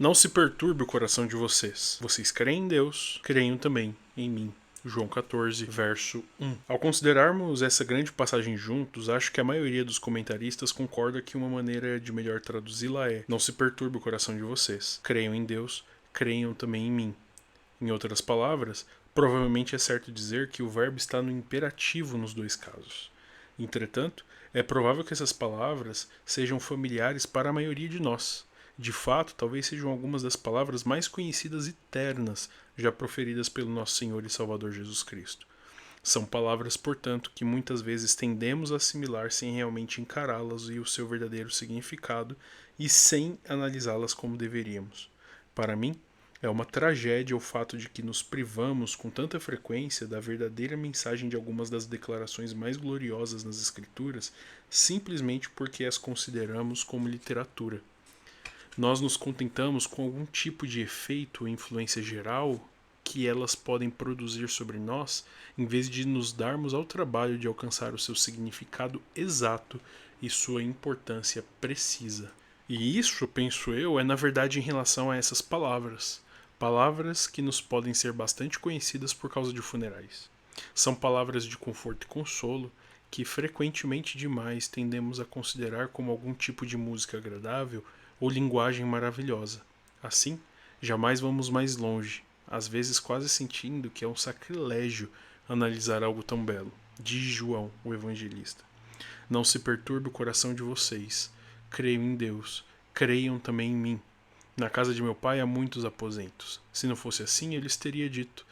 Não se perturbe o coração de vocês. Vocês creem em Deus, creiam também em mim. João 14, verso 1. Ao considerarmos essa grande passagem juntos, acho que a maioria dos comentaristas concorda que uma maneira de melhor traduzi-la é: não se perturbe o coração de vocês. Creiam em Deus, creiam também em mim. Em outras palavras, provavelmente é certo dizer que o verbo está no imperativo nos dois casos. Entretanto, é provável que essas palavras sejam familiares para a maioria de nós. De fato, talvez sejam algumas das palavras mais conhecidas e ternas já proferidas pelo nosso Senhor e Salvador Jesus Cristo. São palavras, portanto, que muitas vezes tendemos a assimilar sem realmente encará-las e o seu verdadeiro significado e sem analisá-las como deveríamos. Para mim, é uma tragédia o fato de que nos privamos com tanta frequência da verdadeira mensagem de algumas das declarações mais gloriosas nas Escrituras, simplesmente porque as consideramos como literatura. Nós nos contentamos com algum tipo de efeito ou influência geral que elas podem produzir sobre nós, em vez de nos darmos ao trabalho de alcançar o seu significado exato e sua importância precisa. E isso, penso eu, é na verdade em relação a essas palavras. Palavras que nos podem ser bastante conhecidas por causa de funerais. São palavras de conforto e consolo que frequentemente demais tendemos a considerar como algum tipo de música agradável ou linguagem maravilhosa. Assim, jamais vamos mais longe, às vezes quase sentindo que é um sacrilégio analisar algo tão belo. Diz João, o evangelista: não se perturbe o coração de vocês. Creio em Deus, creiam também em mim. Na casa de meu pai há muitos aposentos. Se não fosse assim, ele lhes teria dito: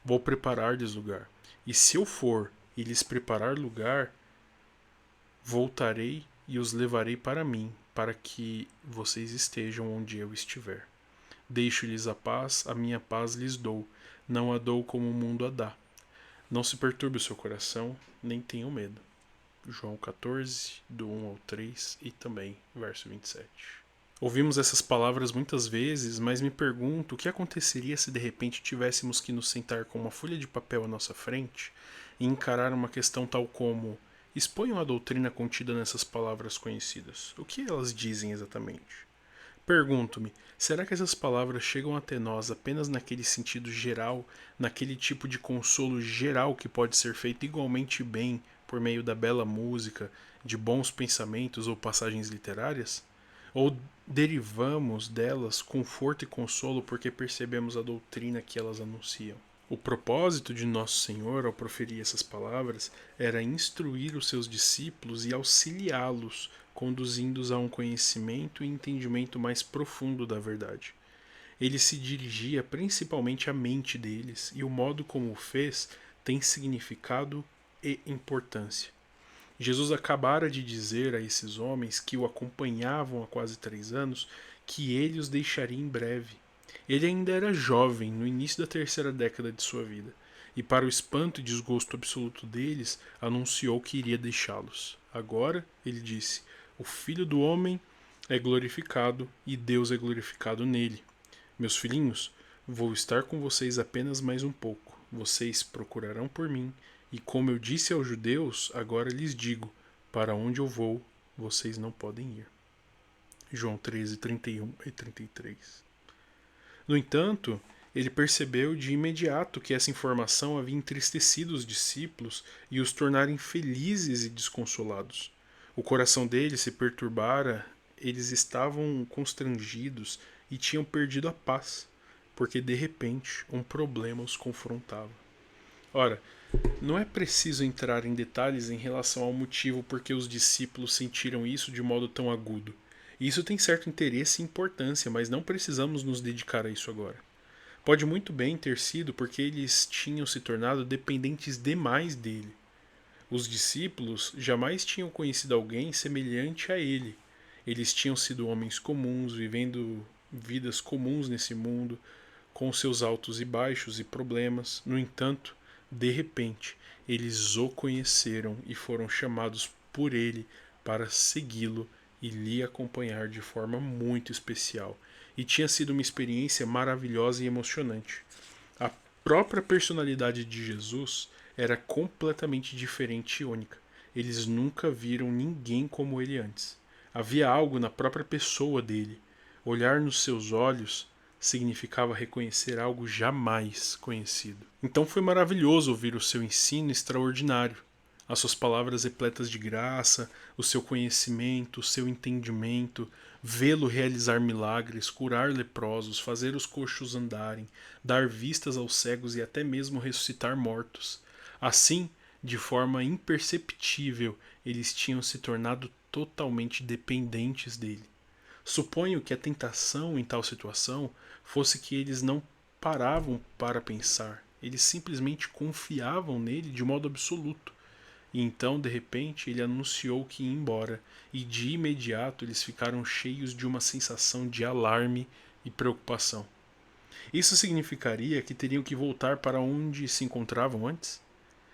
vou preparar-lhes lugar. E se eu for e lhes preparar lugar, voltarei e os levarei para mim, para que vocês estejam onde eu estiver. Deixo-lhes a minha paz lhes dou, não a dou como o mundo a dá. Não se perturbe o seu coração, nem tenham medo. João 14, do 1 ao 3 e também verso 27. Ouvimos essas palavras muitas vezes, mas me pergunto o que aconteceria se de repente tivéssemos que nos sentar com uma folha de papel à nossa frente e encarar uma questão tal como: exponham a doutrina contida nessas palavras conhecidas. O que elas dizem exatamente? Pergunto-me, será que essas palavras chegam até nós apenas naquele sentido geral, naquele tipo de consolo geral que pode ser feito igualmente bem por meio da bela música, de bons pensamentos ou passagens literárias? Ou derivamos delas conforto e consolo porque percebemos a doutrina que elas anunciam? O propósito de Nosso Senhor ao proferir essas palavras era instruir os seus discípulos e auxiliá-los, conduzindo-os a um conhecimento e entendimento mais profundo da verdade. Ele se dirigia principalmente à mente deles, e o modo como o fez tem significado e importância. Jesus acabara de dizer a esses homens que o acompanhavam há quase 3 anos que ele os deixaria em breve. Ele ainda era jovem, no início da terceira década de sua vida, e para o espanto e desgosto absoluto deles, anunciou que iria deixá-los. Agora, ele disse, o Filho do Homem é glorificado e Deus é glorificado nele. Meus filhinhos, vou estar com vocês apenas mais um pouco. Vocês procurarão por mim, e como eu disse aos judeus, agora lhes digo: para onde eu vou, vocês não podem ir. João 13, 31 e 33. No entanto, ele percebeu de imediato que essa informação havia entristecido os discípulos e os tornara infelizes e desconsolados. O coração deles se perturbara, eles estavam constrangidos e tinham perdido a paz, porque de repente um problema os confrontava. Ora, não é preciso entrar em detalhes em relação ao motivo por que os discípulos sentiram isso de modo tão agudo. Isso tem certo interesse e importância, mas não precisamos nos dedicar a isso agora. Pode muito bem ter sido porque eles tinham se tornado dependentes demais dele. Os discípulos jamais tinham conhecido alguém semelhante a ele. Eles tinham sido homens comuns, vivendo vidas comuns nesse mundo, com seus altos e baixos e problemas. No entanto, de repente, eles o conheceram e foram chamados por ele para segui-lo e lhe acompanhar de forma muito especial. E tinha sido uma experiência maravilhosa e emocionante. A própria personalidade de Jesus era completamente diferente e única. Eles nunca viram ninguém como ele antes. Havia algo na própria pessoa dele. Olhar nos seus olhos significava reconhecer algo jamais conhecido. Então foi maravilhoso ouvir o seu ensino extraordinário, as suas palavras repletas de graça, o seu conhecimento, o seu entendimento, vê-lo realizar milagres, curar leprosos, fazer os coxos andarem, dar vistas aos cegos e até mesmo ressuscitar mortos. Assim, de forma imperceptível, eles tinham se tornado totalmente dependentes dele. Suponho que a tentação em tal situação fosse que eles não paravam para pensar, eles simplesmente confiavam nele de modo absoluto. E então, de repente, ele anunciou que ia embora, e de imediato eles ficaram cheios de uma sensação de alarme e preocupação. Isso significaria que teriam que voltar para onde se encontravam antes?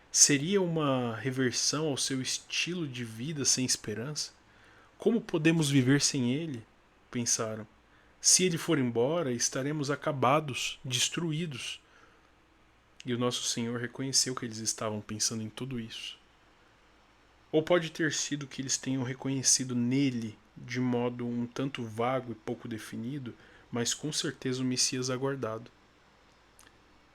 Seria uma reversão ao seu estilo de vida sem esperança? Como podemos viver sem ele? Pensaram. Se ele for embora, estaremos acabados, destruídos. E o nosso Senhor reconheceu que eles estavam pensando em tudo isso. Ou pode ter sido que eles tenham reconhecido nele, de modo um tanto vago e pouco definido, mas com certeza o Messias aguardado.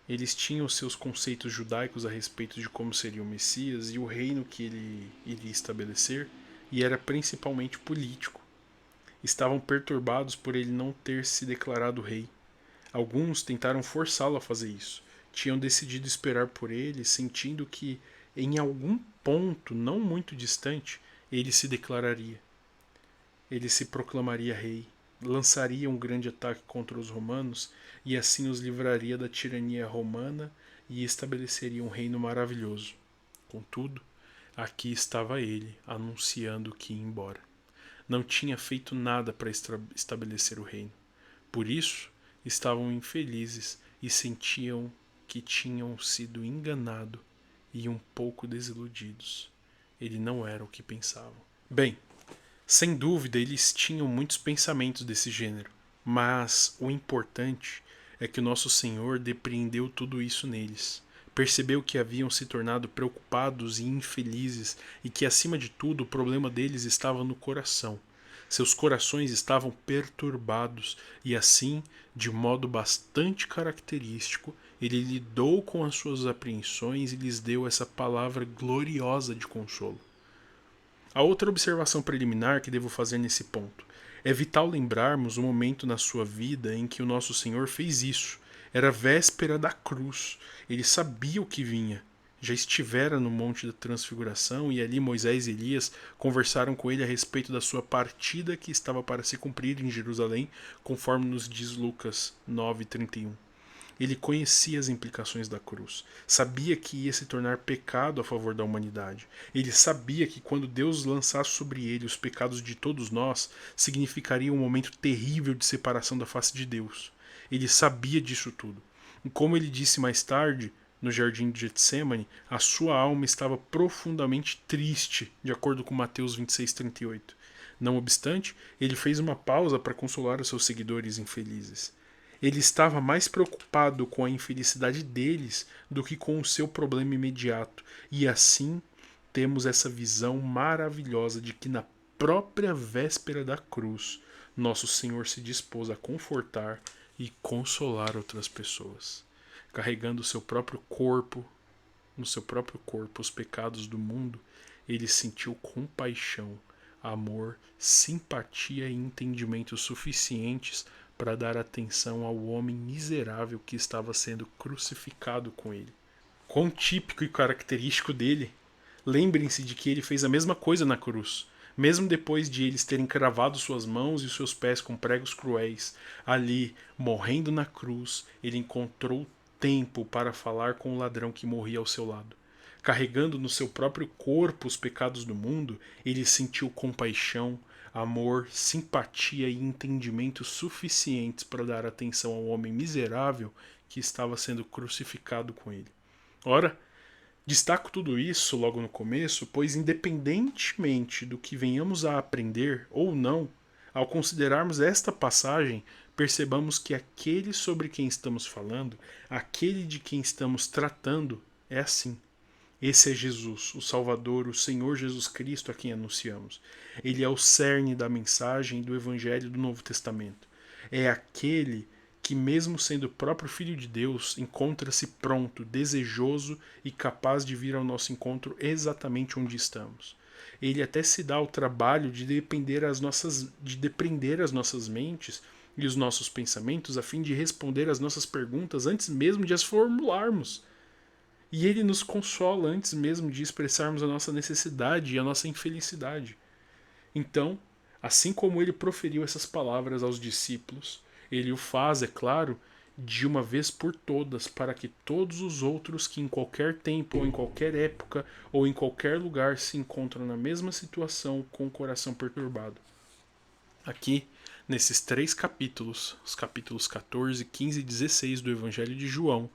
Eles tinham seus conceitos judaicos a respeito de como seria o Messias e o reino que ele iria estabelecer, e era principalmente político. Estavam perturbados por ele não ter se declarado rei. Alguns tentaram forçá-lo a fazer isso. Tinham decidido esperar por ele, sentindo que, em algum ponto não muito distante, ele se declararia. Ele se proclamaria rei, lançaria um grande ataque contra os romanos e assim os livraria da tirania romana e estabeleceria um reino maravilhoso. Contudo, aqui estava ele, anunciando que ia embora. Não tinha feito nada para estabelecer o reino. Por isso, estavam infelizes e sentiam que tinham sido enganados e um pouco desiludidos. Ele não era o que pensavam. Bem, sem dúvida eles tinham muitos pensamentos desse gênero, mas o importante é que o nosso Senhor depreendeu tudo isso neles. Percebeu que haviam se tornado preocupados e infelizes e que, acima de tudo, o problema deles estava no coração. Seus corações estavam perturbados e, assim, de modo bastante característico, ele lidou com as suas apreensões e lhes deu essa palavra gloriosa de consolo. A outra observação preliminar que devo fazer nesse ponto: é vital lembrarmos o momento na sua vida em que o nosso Senhor fez isso. Era véspera da cruz. Ele sabia o que vinha. Já estivera no Monte da Transfiguração e ali Moisés e Elias conversaram com ele a respeito da sua partida que estava para se cumprir em Jerusalém, conforme nos diz Lucas 9:31. Ele conhecia as implicações da cruz, sabia que ia se tornar pecado a favor da humanidade. Ele sabia que quando Deus lançasse sobre ele os pecados de todos nós, significaria um momento terrível de separação da face de Deus. Ele sabia disso tudo. E como ele disse mais tarde, no jardim de Getsêmani, a sua alma estava profundamente triste, de acordo com Mateus 26:38. Não obstante, ele fez uma pausa para consolar os seus seguidores infelizes. Ele estava mais preocupado com a infelicidade deles do que com o seu problema imediato. E assim temos essa visão maravilhosa de que na própria véspera da cruz, nosso Senhor se dispôs a confortar e consolar outras pessoas, carregando o seu próprio corpo, no seu próprio corpo, os pecados do mundo. Ele sentiu compaixão, amor, simpatia e entendimento suficientes para dar atenção ao homem miserável que estava sendo crucificado com ele. Quão típico e característico dele! Lembrem-se de que ele fez a mesma coisa na cruz. Mesmo depois de eles terem cravado suas mãos e seus pés com pregos cruéis, ali, morrendo na cruz, ele encontrou tempo para falar com o ladrão que morria ao seu lado. Carregando no seu próprio corpo os pecados do mundo, ele sentiu compaixão, amor, simpatia e entendimento suficientes para dar atenção ao homem miserável que estava sendo crucificado com ele. Ora, destaco tudo isso logo no começo, pois independentemente do que venhamos a aprender ou não, ao considerarmos esta passagem, percebamos que aquele sobre quem estamos falando, aquele de quem estamos tratando, é assim. Esse é Jesus, o Salvador, o Senhor Jesus Cristo a quem anunciamos. Ele é o cerne da mensagem do Evangelho do Novo Testamento. é aquele que, mesmo sendo o próprio Filho de Deus, encontra-se pronto, desejoso e capaz de vir ao nosso encontro exatamente onde estamos. Ele até se dá o trabalho de depreender as nossas mentes e os nossos pensamentos a fim de responder às nossas perguntas antes mesmo de as formularmos. E ele nos consola antes mesmo de expressarmos a nossa necessidade e a nossa infelicidade. Então, assim como ele proferiu essas palavras aos discípulos, ele o faz, é claro, de uma vez por todas, para que todos os outros que em qualquer tempo ou em qualquer época ou em qualquer lugar se encontram na mesma situação com o coração perturbado. Aqui, nesses 3 capítulos, os capítulos 14, 15 e 16 do Evangelho de João,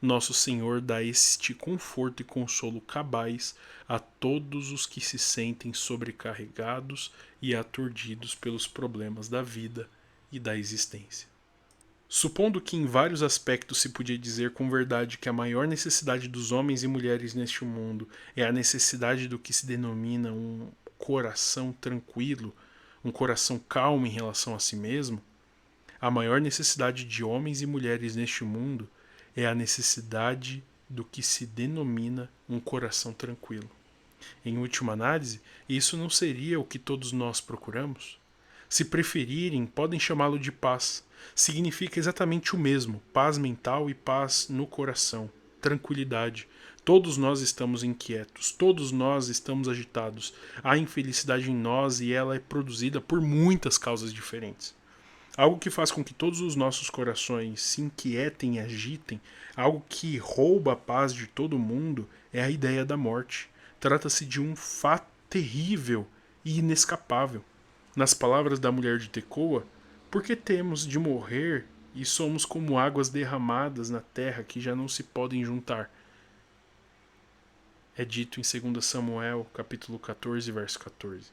nosso Senhor dá este conforto e consolo cabais a todos os que se sentem sobrecarregados e aturdidos pelos problemas da vida e da existência. Supondo que em vários aspectos se podia dizer com verdade que a maior necessidade dos homens e mulheres neste mundo é a necessidade do que se denomina um coração tranquilo, um coração calmo em relação a si mesmo, a maior necessidade de homens e mulheres neste mundo é a necessidade do que se denomina um coração tranquilo. Em última análise, isso não seria o que todos nós procuramos? Se preferirem, podem chamá-lo de paz. Significa exatamente o mesmo: paz mental e paz no coração, tranquilidade. Todos nós estamos inquietos, todos nós estamos agitados. Há infelicidade em nós e ela é produzida por muitas causas diferentes. Algo que faz com que todos os nossos corações se inquietem e agitem, algo que rouba a paz de todo mundo, é a ideia da morte. Trata-se de um fato terrível e inescapável. Nas palavras da mulher de Tecoa, por que temos de morrer e somos como águas derramadas na terra que já não se podem juntar? É dito em 2 Samuel, capítulo 14, verso 14.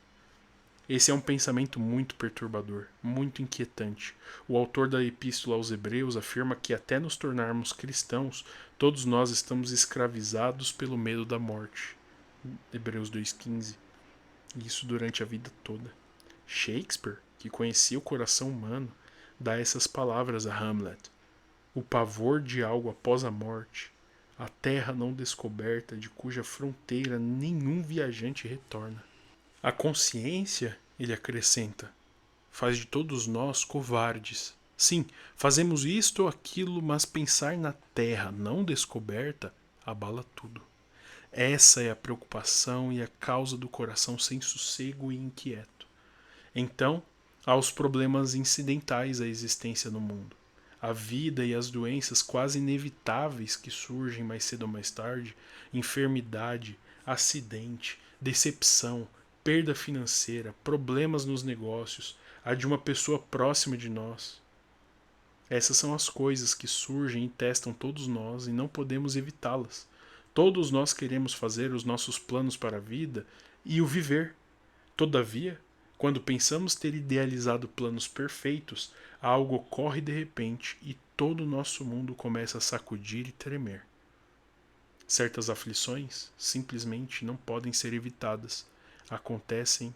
Esse é um pensamento muito perturbador, muito inquietante. O autor da Epístola aos Hebreus afirma que até nos tornarmos cristãos, todos nós estamos escravizados pelo medo da morte. Hebreus 2,15. Isso durante a vida toda. Shakespeare, que conhecia o coração humano, dá essas palavras a Hamlet. O pavor de algo após a morte, a terra não descoberta de cuja fronteira nenhum viajante retorna. A consciência, ele acrescenta, faz de todos nós covardes. Sim, fazemos isto ou aquilo, mas pensar na terra não descoberta abala tudo. Essa é a preocupação e a causa do coração sem sossego e inquieto. Então, há os problemas incidentais à existência no mundo. A vida e as doenças quase inevitáveis que surgem mais cedo ou mais tarde, enfermidade, acidente, decepção, perda financeira, problemas nos negócios, a de uma pessoa próxima de nós. Essas são as coisas que surgem e testam todos nós e não podemos evitá-las. Todos nós queremos fazer os nossos planos para a vida e o viver. Todavia, quando pensamos ter idealizado planos perfeitos, algo ocorre de repente e todo o nosso mundo começa a sacudir e tremer. Certas aflições simplesmente não podem ser evitadas. Acontecem,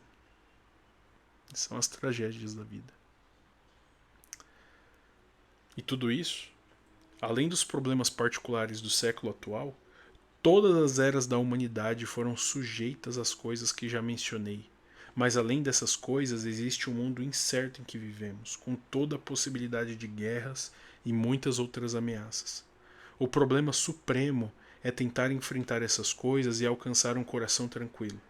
são as tragédias da vida. E tudo isso, além dos problemas particulares do século atual, todas as eras da humanidade foram sujeitas às coisas que já mencionei. Mas além dessas coisas, existe um mundo incerto em que vivemos, com toda a possibilidade de guerras e muitas outras ameaças. O problema supremo é tentar enfrentar essas coisas e alcançar um coração tranquilo.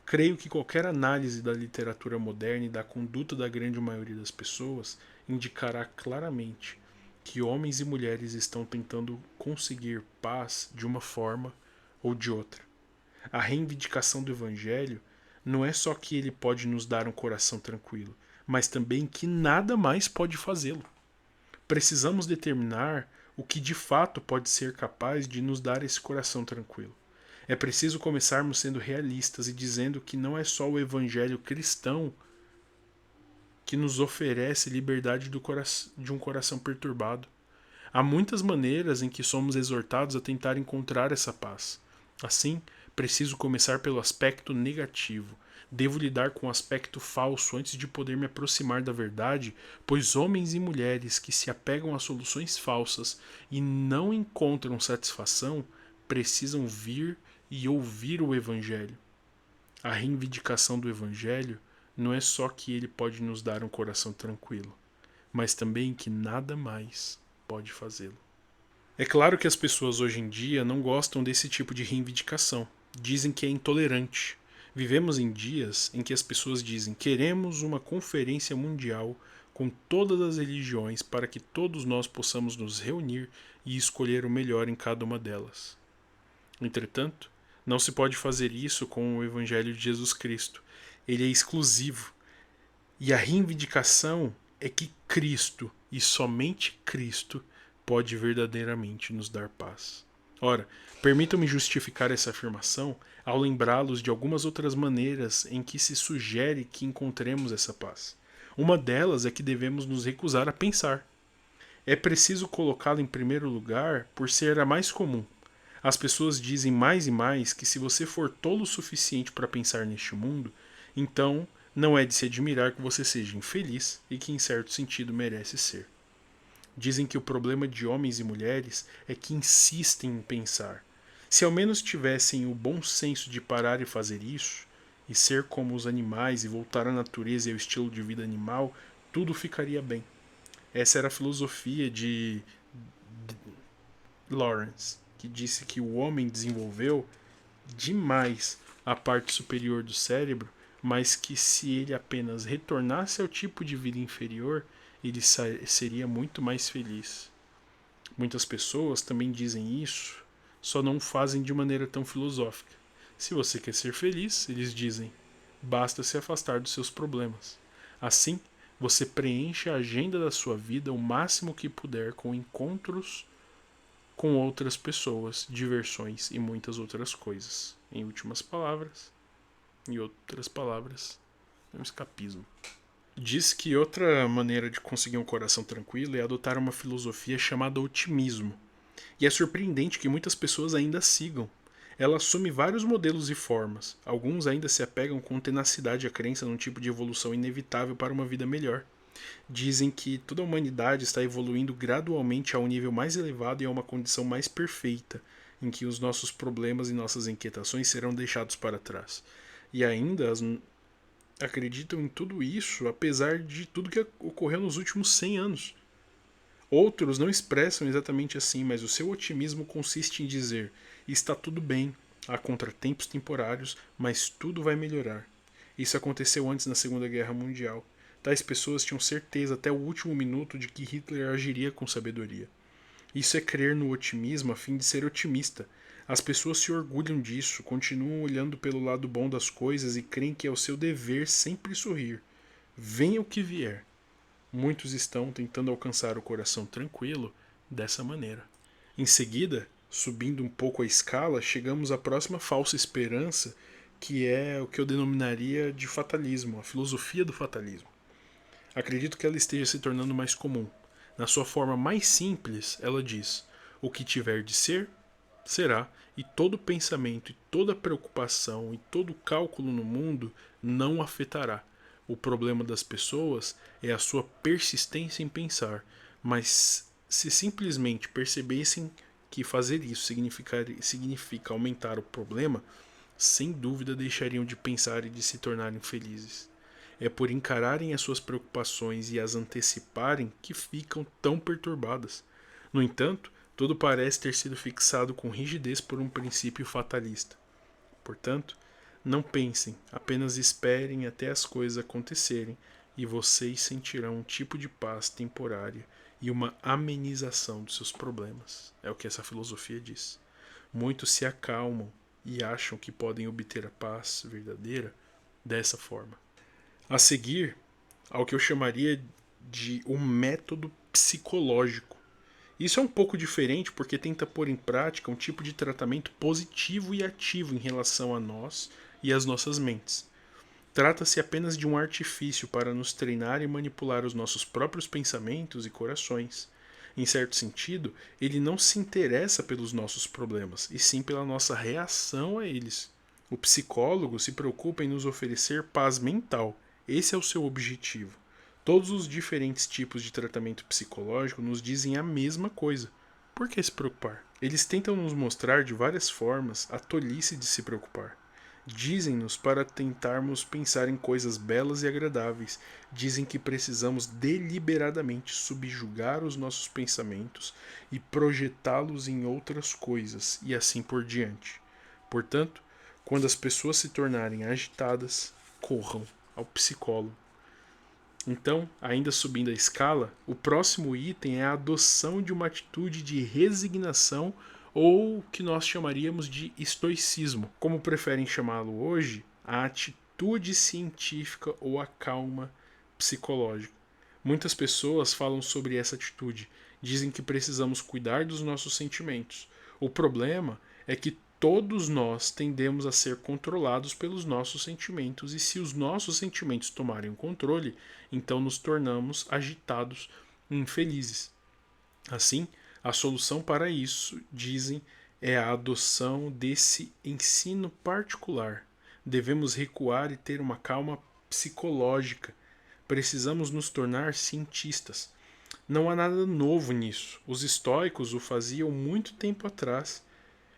Creio que qualquer análise da literatura moderna e da conduta da grande maioria das pessoas indicará claramente que homens e mulheres estão tentando conseguir paz de uma forma ou de outra. A reivindicação do Evangelho não é só que ele pode nos dar um coração tranquilo, mas também que nada mais pode fazê-lo. Precisamos determinar o que de fato pode ser capaz de nos dar esse coração tranquilo. É preciso começarmos sendo realistas e dizendo que não é só o evangelho cristão que nos oferece liberdade de um coração perturbado. Há muitas maneiras em que somos exortados a tentar encontrar essa paz. Assim, preciso começar pelo aspecto negativo. Devo lidar com o aspecto falso antes de poder me aproximar da verdade, pois homens e mulheres que se apegam a soluções falsas e não encontram satisfação precisam vir e ouvir o Evangelho. A reivindicação do Evangelho não é só que ele pode nos dar um coração tranquilo, mas também que nada mais pode fazê-lo. É claro que as pessoas hoje em dia não gostam desse tipo de reivindicação. Dizem que é intolerante. Vivemos em dias em que as pessoas dizem: queremos uma conferência mundial com todas as religiões para que todos nós possamos nos reunir e escolher o melhor em cada uma delas. Entretanto, não se pode fazer isso com o Evangelho de Jesus Cristo. Ele é exclusivo. E a reivindicação é que Cristo, e somente Cristo, pode verdadeiramente nos dar paz. Ora, permitam-me justificar essa afirmação ao lembrá-los de algumas outras maneiras em que se sugere que encontremos essa paz. Uma delas é que devemos nos recusar a pensar. É preciso colocá-la em primeiro lugar por ser a mais comum. As pessoas dizem mais e mais que se você for tolo o suficiente para pensar neste mundo, então não é de se admirar que você seja infeliz e que em certo sentido merece ser. Dizem que o problema de homens e mulheres é que insistem em pensar. Se ao menos tivessem o bom senso de parar e fazer isso, e ser como os animais e voltar à natureza e ao estilo de vida animal, tudo ficaria bem. Essa era a filosofia de Lawrence, que disse que o homem desenvolveu demais a parte superior do cérebro, mas que se ele apenas retornasse ao tipo de vida inferior, ele seria muito mais feliz. Muitas pessoas também dizem isso, só não fazem de maneira tão filosófica. Se você quer ser feliz, eles dizem, basta se afastar dos seus problemas. Assim, você preenche a agenda da sua vida o máximo que puder com encontros com outras pessoas, diversões e muitas outras coisas. Em últimas palavras, é um escapismo. Diz que outra maneira de conseguir um coração tranquilo é adotar uma filosofia chamada otimismo. E é surpreendente que muitas pessoas ainda a sigam. Ela assume vários modelos e formas. Alguns ainda se apegam com tenacidade à crença num tipo de evolução inevitável para uma vida melhor. Dizem que toda a humanidade está evoluindo gradualmente a um nível mais elevado e a uma condição mais perfeita, em que os nossos problemas e nossas inquietações serão deixados para trás. E ainda acreditam em tudo isso, apesar de tudo que ocorreu nos últimos 100 anos. Outros não expressam exatamente assim, mas o seu otimismo consiste em dizer: está tudo bem, há contratempos temporários, mas tudo vai melhorar. Isso aconteceu antes na Segunda Guerra Mundial. Tais pessoas tinham certeza até o último minuto de que Hitler agiria com sabedoria. Isso é crer no otimismo a fim de ser otimista. As pessoas se orgulham disso, continuam olhando pelo lado bom das coisas e creem que é o seu dever sempre sorrir. Venha o que vier. Muitos estão tentando alcançar o coração tranquilo dessa maneira. Em seguida, subindo um pouco a escala, chegamos à próxima falsa esperança, que é o que eu denominaria de fatalismo, a filosofia do fatalismo. Acredito que ela esteja se tornando mais comum. Na sua forma mais simples, ela diz: o que tiver de ser, será, e todo pensamento, e toda preocupação, e todo cálculo no mundo não afetará. O problema das pessoas é a sua persistência em pensar, mas se simplesmente percebessem que fazer isso significa aumentar o problema, sem dúvida deixariam de pensar e de se tornarem felizes. É por encararem as suas preocupações e as anteciparem que ficam tão perturbadas. No entanto, tudo parece ter sido fixado com rigidez por um princípio fatalista. Portanto, não pensem, apenas esperem até as coisas acontecerem e vocês sentirão um tipo de paz temporária e uma amenização dos seus problemas. É o que essa filosofia diz. Muitos se acalmam e acham que podem obter a paz verdadeira dessa forma. A seguir, ao que eu chamaria de um método psicológico. Isso é um pouco diferente porque tenta pôr em prática um tipo de tratamento positivo e ativo em relação a nós e às nossas mentes. Trata-se apenas de um artifício para nos treinar e manipular os nossos próprios pensamentos e corações. Em certo sentido, ele não se interessa pelos nossos problemas, e sim pela nossa reação a eles. O psicólogo se preocupa em nos oferecer paz mental. Esse é o seu objetivo. Todos os diferentes tipos de tratamento psicológico nos dizem a mesma coisa. Por que se preocupar? Eles tentam nos mostrar de várias formas a tolice de se preocupar. Dizem-nos para tentarmos pensar em coisas belas e agradáveis. Dizem que precisamos deliberadamente subjugar os nossos pensamentos e projetá-los em outras coisas, e assim por diante. Portanto, quando as pessoas se tornarem agitadas, corram ao psicólogo. Então, ainda subindo a escala, o próximo item é a adoção de uma atitude de resignação ou o que nós chamaríamos de estoicismo, como preferem chamá-lo hoje, a atitude científica ou a calma psicológica. Muitas pessoas falam sobre essa atitude, dizem que precisamos cuidar dos nossos sentimentos. O problema é que todos nós tendemos a ser controlados pelos nossos sentimentos, e se os nossos sentimentos tomarem o controle, então nos tornamos agitados e infelizes. Assim, a solução para isso, dizem, é a adoção desse ensino particular. Devemos recuar e ter uma calma psicológica. Precisamos nos tornar cientistas. Não há nada novo nisso. Os estoicos o faziam muito tempo atrás.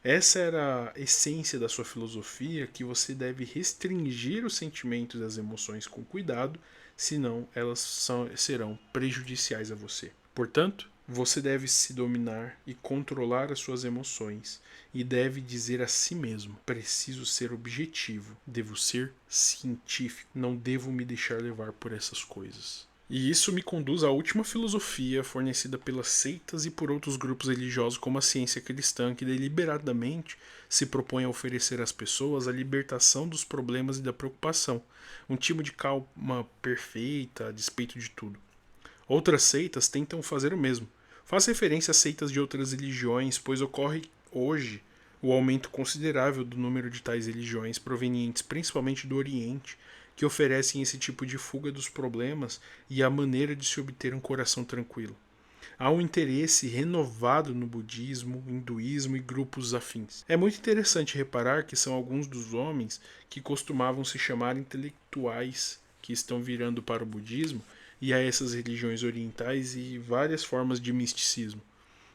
Essa era a essência da sua filosofia, que você deve restringir os sentimentos e as emoções com cuidado, senão elas serão prejudiciais a você. Portanto, você deve se dominar e controlar as suas emoções, e deve dizer a si mesmo: preciso ser objetivo, devo ser científico, não devo me deixar levar por essas coisas. E isso me conduz à última filosofia fornecida pelas seitas e por outros grupos religiosos, como a ciência cristã, que deliberadamente se propõe a oferecer às pessoas a libertação dos problemas e da preocupação, um tipo de calma perfeita a despeito de tudo. Outras seitas tentam fazer o mesmo. Faz referência a seitas de outras religiões, pois ocorre hoje o aumento considerável do número de tais religiões provenientes principalmente do Oriente, que oferecem esse tipo de fuga dos problemas e a maneira de se obter um coração tranquilo. Há um interesse renovado no budismo, hinduísmo e grupos afins. É muito interessante reparar que são alguns dos homens que costumavam se chamar intelectuais que estão virando para o budismo e a essas religiões orientais e várias formas de misticismo.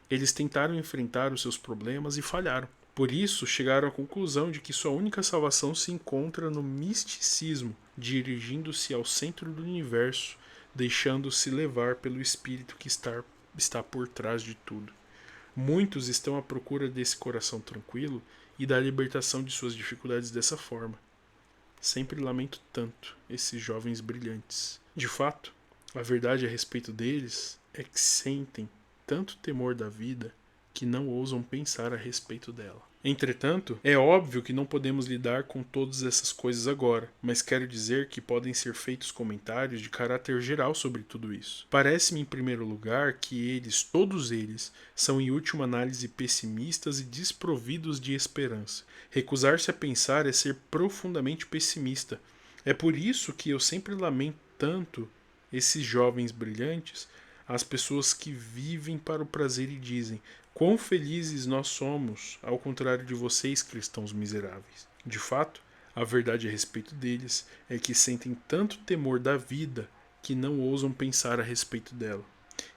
Eles tentaram enfrentar os seus problemas e falharam. Por isso, chegaram à conclusão de que sua única salvação se encontra no misticismo, dirigindo-se ao centro do universo, deixando-se levar pelo espírito que está por trás de tudo. Muitos estão à procura desse coração tranquilo e da libertação de suas dificuldades dessa forma. Sempre lamento tanto esses jovens brilhantes. De fato, a verdade a respeito deles é que sentem tanto temor da vida que não ousam pensar a respeito dela. Entretanto, é óbvio que não podemos lidar com todas essas coisas agora, mas quero dizer que podem ser feitos comentários de caráter geral sobre tudo isso. Parece-me, em primeiro lugar, que eles, todos eles, são em última análise pessimistas e desprovidos de esperança. Recusar-se a pensar é ser profundamente pessimista. É por isso que eu sempre lamento tanto esses jovens brilhantes, as pessoas que vivem para o prazer e dizem: quão felizes nós somos, ao contrário de vocês, cristãos miseráveis. De fato, a verdade a respeito deles é que sentem tanto temor da vida que não ousam pensar a respeito dela.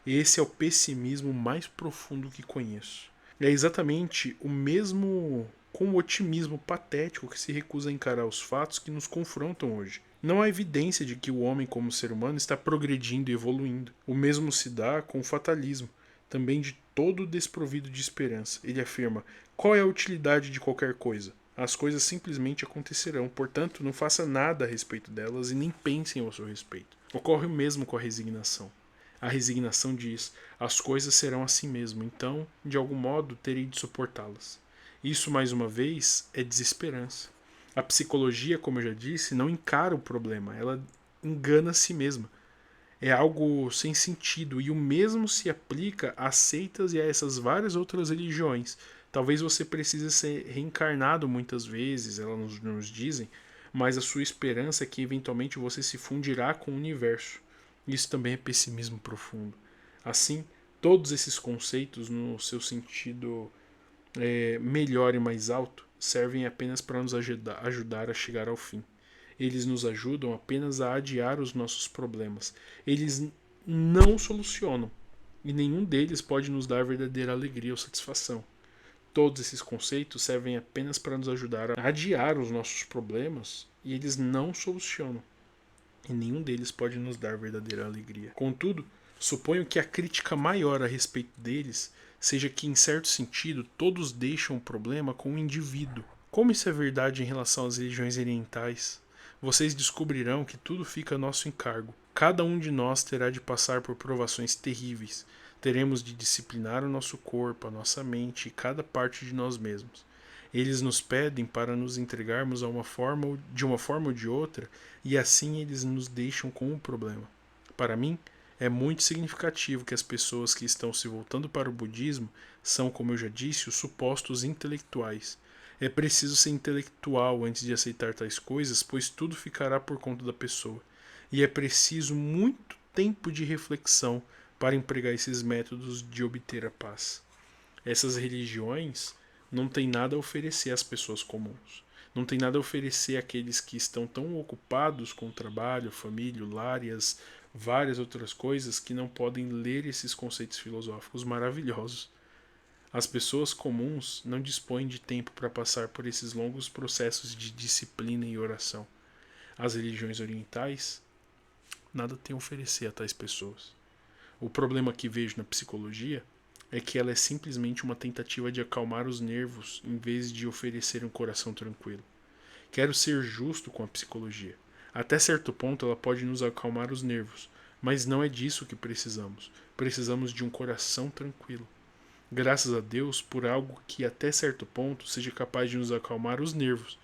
Esse é o pessimismo mais profundo que conheço. É exatamente o mesmo com o otimismo patético que se recusa a encarar os fatos que nos confrontam hoje. Não há evidência de que o homem, como ser humano, está progredindo e evoluindo. O mesmo se dá com o fatalismo, também de todo desprovido de esperança. Ele afirma: qual é a utilidade de qualquer coisa? As coisas simplesmente acontecerão, portanto, não faça nada a respeito delas e nem pensem ao seu respeito. Ocorre o mesmo com a resignação. A resignação diz: as coisas serão assim mesmo, então, de algum modo, terei de suportá-las. Isso, mais uma vez, é desesperança. A psicologia, como eu já disse, não encara o problema, ela engana a si mesma. É algo sem sentido, e o mesmo se aplica a seitas e a essas várias outras religiões. Talvez você precise ser reencarnado muitas vezes, elas nos dizem, mas a sua esperança é que eventualmente você se fundirá com o universo. Isso também é pessimismo profundo. Assim, todos esses conceitos, no seu sentido melhor e mais alto, servem apenas para nos ajudar a chegar ao fim. Eles nos ajudam apenas a adiar os nossos problemas. Eles não solucionam. E nenhum deles pode nos dar verdadeira alegria ou satisfação. Todos esses conceitos servem apenas para nos ajudar a adiar os nossos problemas e eles não solucionam. E nenhum deles pode nos dar verdadeira alegria. Contudo, suponho que a crítica maior a respeito deles seja que, em certo sentido, todos deixam o problema com o indivíduo. Como isso é verdade em relação às religiões orientais? Vocês descobrirão que tudo fica a nosso encargo. Cada um de nós terá de passar por provações terríveis. Teremos de disciplinar o nosso corpo, a nossa mente e cada parte de nós mesmos. Eles nos pedem para nos entregarmos de uma forma ou de outra, e assim eles nos deixam com o problema. Para mim, é muito significativo que as pessoas que estão se voltando para o budismo são, como eu já disse, os supostos intelectuais. É preciso ser intelectual antes de aceitar tais coisas, pois tudo ficará por conta da pessoa. E é preciso muito tempo de reflexão para empregar esses métodos de obter a paz. Essas religiões não têm nada a oferecer às pessoas comuns. Não tem nada a oferecer àqueles que estão tão ocupados com o trabalho, família, o lar e as várias outras coisas que não podem ler esses conceitos filosóficos maravilhosos. As pessoas comuns não dispõem de tempo para passar por esses longos processos de disciplina e oração. As religiões orientais nada têm a oferecer a tais pessoas. O problema que vejo na psicologia é que ela é simplesmente uma tentativa de acalmar os nervos em vez de oferecer um coração tranquilo. Quero ser justo com a psicologia. Até certo ponto ela pode nos acalmar os nervos, mas não é disso que precisamos. Precisamos de um coração tranquilo. Graças a Deus por algo que até certo ponto seja capaz de nos acalmar os nervos.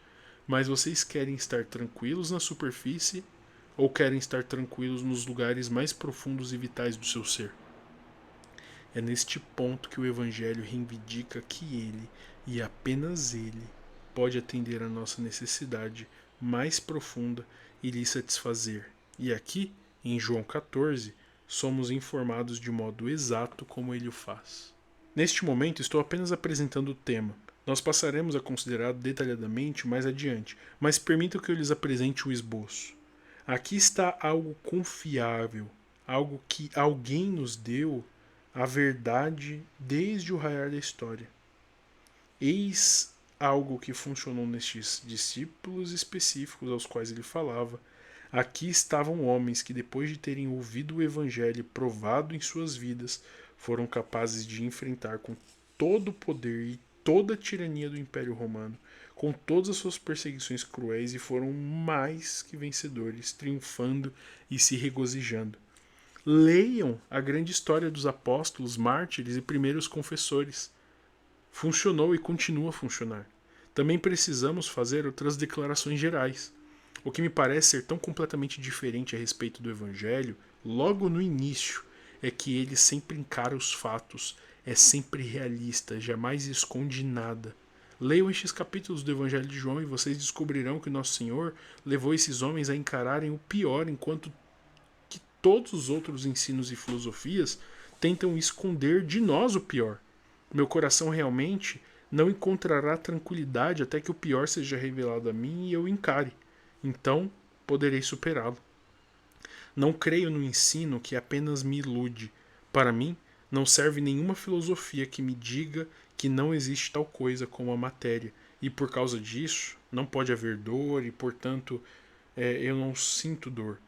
Mas vocês querem estar tranquilos na superfície ou querem estar tranquilos nos lugares mais profundos e vitais do seu ser? É neste ponto que o Evangelho reivindica que ele, e apenas ele, pode atender a nossa necessidade mais profunda e lhe satisfazer. E aqui, em João 14, somos informados de modo exato como ele o faz. Neste momento estou apenas apresentando o tema. Nós passaremos a considerá-lo detalhadamente mais adiante, mas permitam que eu lhes apresente o esboço. Aqui está algo confiável, algo que alguém nos deu a verdade desde o raiar da história. Eis algo que funcionou nestes discípulos específicos aos quais ele falava. Aqui estavam homens que, depois de terem ouvido o Evangelho provado em suas vidas, foram capazes de enfrentar com todo o poder e toda a tirania do Império Romano, com todas as suas perseguições cruéis, e foram mais que vencedores, triunfando e se regozijando. Leiam a grande história dos apóstolos, mártires e primeiros confessores. Funcionou e continua a funcionar. Também precisamos fazer outras declarações gerais. O que me parece ser tão completamente diferente a respeito do Evangelho, logo no início, é que ele sempre encara os fatos, é sempre realista, jamais esconde nada. Leiam estes capítulos do Evangelho de João e vocês descobrirão que Nosso Senhor levou esses homens a encararem o pior, enquanto que todos os outros ensinos e filosofias tentam esconder de nós o pior. Meu coração realmente não encontrará tranquilidade até que o pior seja revelado a mim e eu encare. Então poderei superá-lo. Não creio no ensino que apenas me ilude. Para mim, não serve nenhuma filosofia que me diga que não existe tal coisa como a matéria, e por causa disso não pode haver dor e, portanto, eu não sinto dor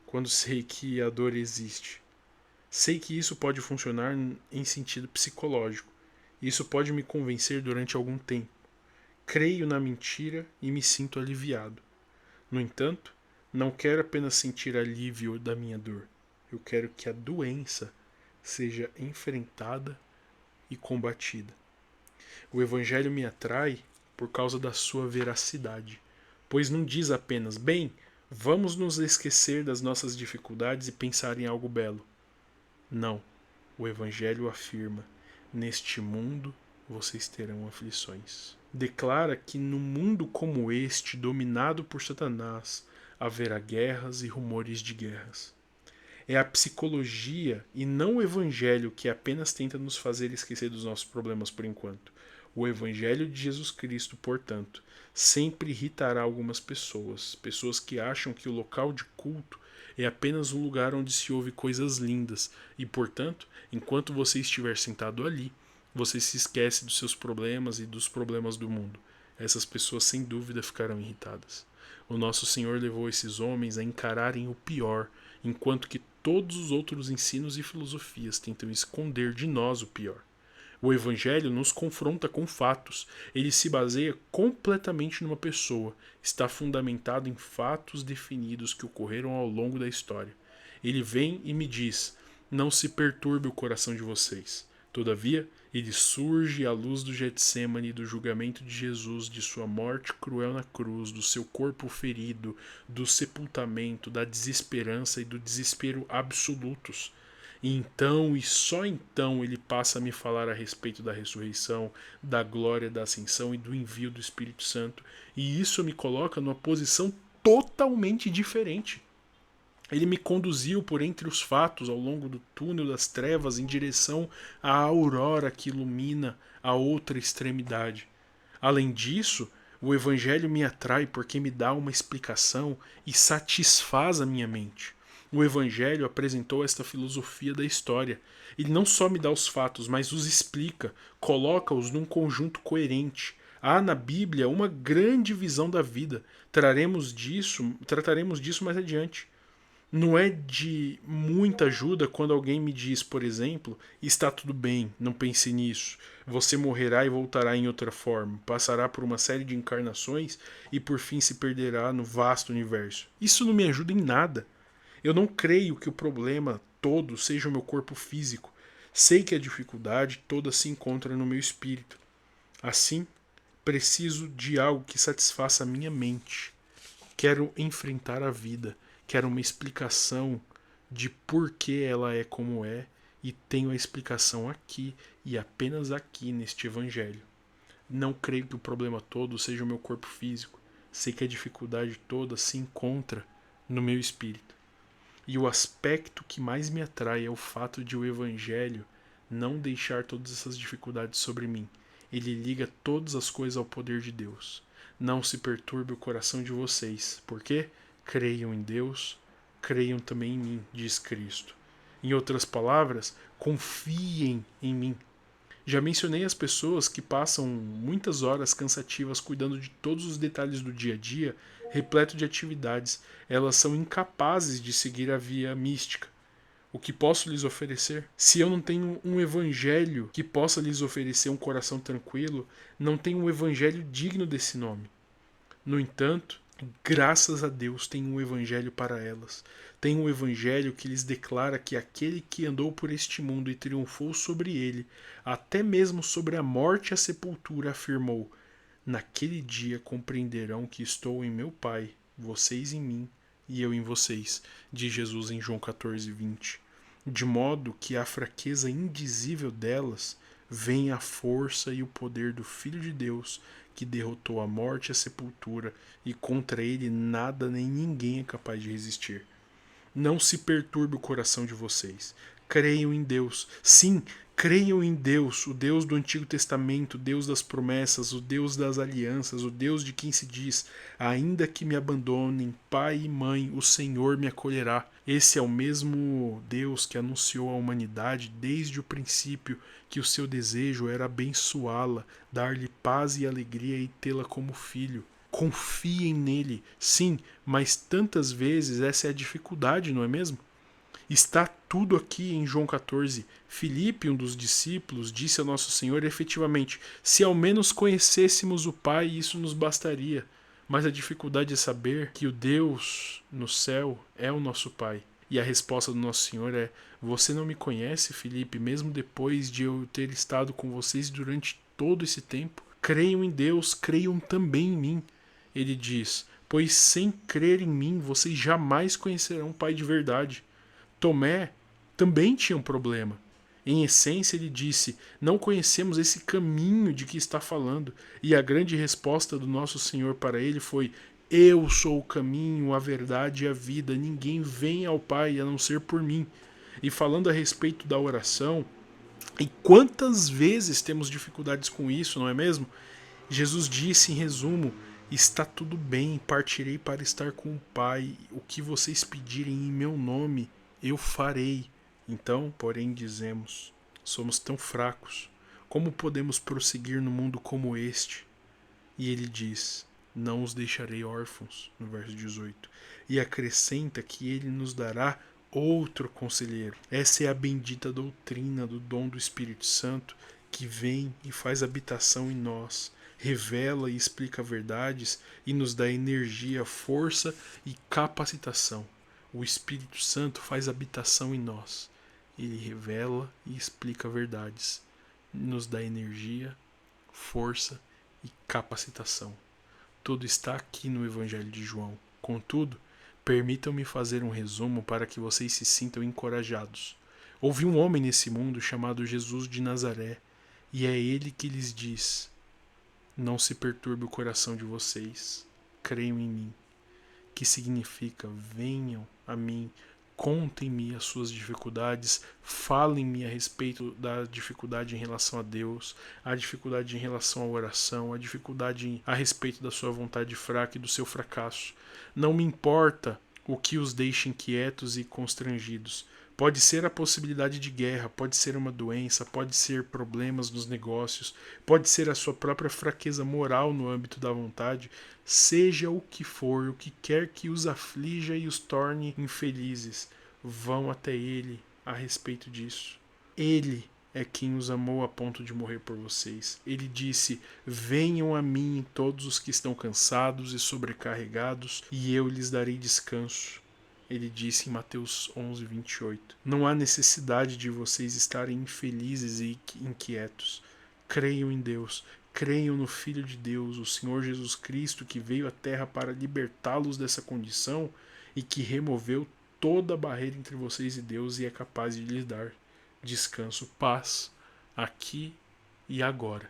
quando sei que a dor existe. Sei que isso pode funcionar em sentido psicológico. Isso pode me convencer durante algum tempo. Creio na mentira e me sinto aliviado. No entanto, não quero apenas sentir alívio da minha dor. Eu quero que a doença seja enfrentada e combatida. O Evangelho me atrai por causa da sua veracidade, pois não diz apenas, bem, vamos nos esquecer das nossas dificuldades e pensar em algo belo. Não, o Evangelho afirma, neste mundo vocês terão aflições. Declara que no mundo como este, dominado por Satanás, haverá guerras e rumores de guerras. É a psicologia e não o Evangelho que apenas tenta nos fazer esquecer dos nossos problemas por enquanto. O Evangelho de Jesus Cristo, portanto, sempre irritará algumas pessoas, pessoas que acham que o local de culto é apenas um lugar onde se ouve coisas lindas e, portanto, enquanto você estiver sentado ali, você se esquece dos seus problemas e dos problemas do mundo. Essas pessoas sem dúvida ficarão irritadas. O nosso Senhor levou esses homens a encararem o pior, enquanto que todos os outros ensinos e filosofias tentam esconder de nós o pior. O Evangelho nos confronta com fatos. Ele se baseia completamente numa pessoa. Está fundamentado em fatos definidos que ocorreram ao longo da história. Ele vem e me diz: não se perturbe o coração de vocês. Todavia, ele surge à luz do Getsêmani, do julgamento de Jesus, de sua morte cruel na cruz, do seu corpo ferido, do sepultamento, da desesperança e do desespero absolutos. E então, e só então, ele passa a me falar a respeito da ressurreição, da glória da ascensão e do envio do Espírito Santo. E isso me coloca numa posição totalmente diferente. Ele me conduziu por entre os fatos ao longo do túnel das trevas em direção à aurora que ilumina a outra extremidade. Além disso, o Evangelho me atrai porque me dá uma explicação e satisfaz a minha mente. O Evangelho apresentou esta filosofia da história. Ele não só me dá os fatos, mas os explica, coloca-os num conjunto coerente. Há na Bíblia uma grande visão da vida. Trataremos disso mais adiante. Não é de muita ajuda quando alguém me diz, por exemplo, está tudo bem, não pense nisso, você morrerá e voltará em outra forma, passará por uma série de encarnações e por fim se perderá no vasto universo. Isso não me ajuda em nada. Eu não creio que o problema todo seja o meu corpo físico. Sei que a dificuldade toda se encontra no meu espírito. Assim, preciso de algo que satisfaça a minha mente. Quero enfrentar a vida. Quero uma explicação de por que ela é como é, e tenho a explicação aqui e apenas aqui neste Evangelho. Não creio que o problema todo seja o meu corpo físico. Sei que a dificuldade toda se encontra no meu espírito. E o aspecto que mais me atrai é o fato de o Evangelho não deixar todas essas dificuldades sobre mim. Ele liga todas as coisas ao poder de Deus. Não se perturbe o coração de vocês. Por quê? Creiam em Deus, creiam também em mim, diz Cristo. Em outras palavras, confiem em mim. Já mencionei as pessoas que passam muitas horas cansativas cuidando de todos os detalhes do dia a dia, repleto de atividades. Elas são incapazes de seguir a via mística. O que posso lhes oferecer? Se eu não tenho um evangelho que possa lhes oferecer um coração tranquilo, não tenho um evangelho digno desse nome. No entanto, graças a Deus tem um evangelho para elas. Tem um evangelho que lhes declara que aquele que andou por este mundo e triunfou sobre ele, até mesmo sobre a morte e a sepultura, afirmou: naquele dia compreenderão que estou em meu Pai, vocês em mim e eu em vocês, diz Jesus em João 14:20. De modo que a fraqueza indizível delas vem a força e o poder do Filho de Deus, que derrotou a morte e a sepultura, e contra ele nada nem ninguém é capaz de resistir. Não se perturbe o coração de vocês. Creiam em Deus. Sim, creiam em Deus, o Deus do Antigo Testamento, o Deus das promessas, o Deus das alianças, o Deus de quem se diz: ainda que me abandonem pai e mãe, o Senhor me acolherá. Esse é o mesmo Deus que anunciou à humanidade desde o princípio que o seu desejo era abençoá-la, dar-lhe paz e alegria e tê-la como filho. Confiem nele, sim, mas tantas vezes essa é a dificuldade, não é mesmo? Está tudo aqui em João 14. Filipe, um dos discípulos, disse ao nosso Senhor efetivamente: se ao menos conhecêssemos o Pai, isso nos bastaria. Mas a dificuldade é saber que o Deus no céu é o nosso Pai. E a resposta do nosso Senhor é: você não me conhece, Filipe, mesmo depois de eu ter estado com vocês durante todo esse tempo? Creiam em Deus, creiam também em mim. Ele diz: pois sem crer em mim, vocês jamais conhecerão o Pai de verdade. Tomé também tinha um problema. Em essência, ele disse: não conhecemos esse caminho de que está falando. E a grande resposta do nosso Senhor para ele foi: eu sou o caminho, a verdade e a vida. Ninguém vem ao Pai a não ser por mim. E falando a respeito da oração, E quantas vezes temos dificuldades com isso, não é mesmo? Jesus disse, em resumo: está tudo bem, partirei para estar com o Pai. O que vocês pedirem em meu nome, eu farei. Então, porém, dizemos: somos tão fracos. Como podemos prosseguir no mundo como este? E ele diz: não os deixarei órfãos, no verso 18. E acrescenta que ele nos dará outro conselheiro. Essa é a bendita doutrina do dom do Espírito Santo, que vem e faz habitação em nós, revela e explica verdades e nos dá energia, força e capacitação. O Espírito Santo faz habitação em nós. Ele revela e explica verdades, nos dá energia, força e capacitação. Tudo está aqui no Evangelho de João. Contudo, permitam-me fazer um resumo para que vocês se sintam encorajados. Houve um homem nesse mundo chamado Jesus de Nazaré, e é ele que lhes diz: não se perturbe o coração de vocês, creiam em mim. Que significa: venham a mim, contem-me as suas dificuldades, falem-me a respeito da dificuldade em relação a Deus, a dificuldade em relação à oração, a dificuldade a respeito da sua vontade fraca e do seu fracasso. Não me importa o que os deixe inquietos e constrangidos. Pode ser a possibilidade de guerra, pode ser uma doença, pode ser problemas nos negócios, pode ser a sua própria fraqueza moral no âmbito da vontade. Seja o que for, o que quer que os aflija e os torne infelizes, vão até Ele a respeito disso. Ele é quem os amou a ponto de morrer por vocês. Ele disse: venham a mim todos os que estão cansados e sobrecarregados, e eu lhes darei descanso. Ele disse em Mateus 11, 28. Não há necessidade de vocês estarem infelizes e inquietos. Creiam em Deus, creiam no Filho de Deus, o Senhor Jesus Cristo, que veio à Terra para libertá-los dessa condição e que removeu toda a barreira entre vocês e Deus e é capaz de lhes dar descanso, paz, aqui e agora.